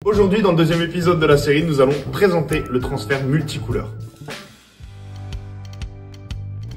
Aujourd'hui, dans le deuxième épisode de la série, nous allons présenter le transfert multicouleur.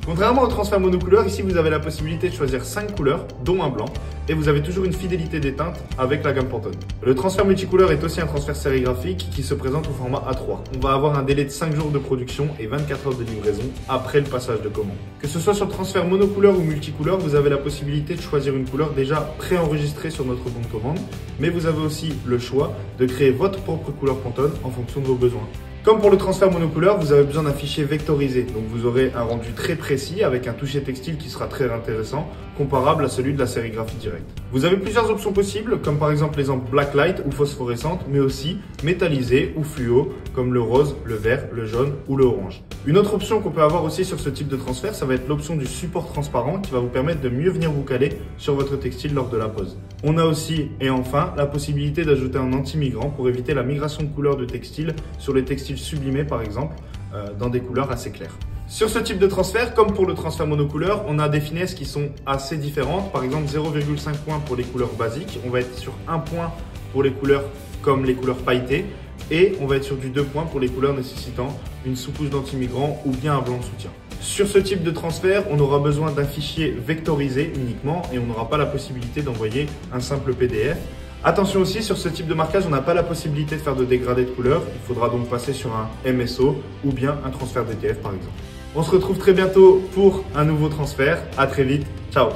Contrairement au transfert monocouleur, ici vous avez la possibilité de choisir 5 couleurs, dont un blanc, et vous avez toujours une fidélité des teintes avec la gamme Pantone. Le transfert multicouleur est aussi un transfert sérigraphique qui se présente au format A3. On va avoir un délai de 5 jours de production et 24 heures de livraison après le passage de commande. Que ce soit sur le transfert monocouleur ou multicouleur, vous avez la possibilité de choisir une couleur déjà préenregistrée sur notre bon de commande, mais vous avez aussi le choix de créer votre propre couleur Pantone en fonction de vos besoins. Comme pour le transfert monocouleur, vous avez besoin d'un fichier vectorisé, donc vous aurez un rendu très précis avec un toucher textile qui sera très intéressant, comparable à celui de la sérigraphie directe. Vous avez plusieurs options possibles, comme par exemple les encres blacklight ou phosphorescentes, mais aussi métallisées ou fluo, comme le rose, le vert, le jaune ou le orange. Une autre option qu'on peut avoir aussi sur ce type de transfert, ça va être l'option du support transparent qui va vous permettre de mieux venir vous caler sur votre textile lors de la pose. On a aussi, et enfin, la possibilité d'ajouter un anti-migrant pour éviter la migration de couleurs de textile sur les textiles sublimés par exemple, dans des couleurs assez claires. Sur ce type de transfert, comme pour le transfert monocouleur, on a des finesses qui sont assez différentes. Par exemple, 0,5 points pour les couleurs basiques. On va être sur 1 point pour les couleurs comme les couleurs pailletées. Et on va être sur du 2 points pour les couleurs nécessitant une sous-couche d'anti-migrant ou bien un blanc de soutien. Sur ce type de transfert, on aura besoin d'un fichier vectorisé uniquement et on n'aura pas la possibilité d'envoyer un simple PDF. Attention aussi, sur ce type de marquage, on n'a pas la possibilité de faire de dégradé de couleur. Il faudra donc passer sur un MSO ou bien un transfert DTF par exemple. On se retrouve très bientôt pour un nouveau transfert. À très vite. Ciao.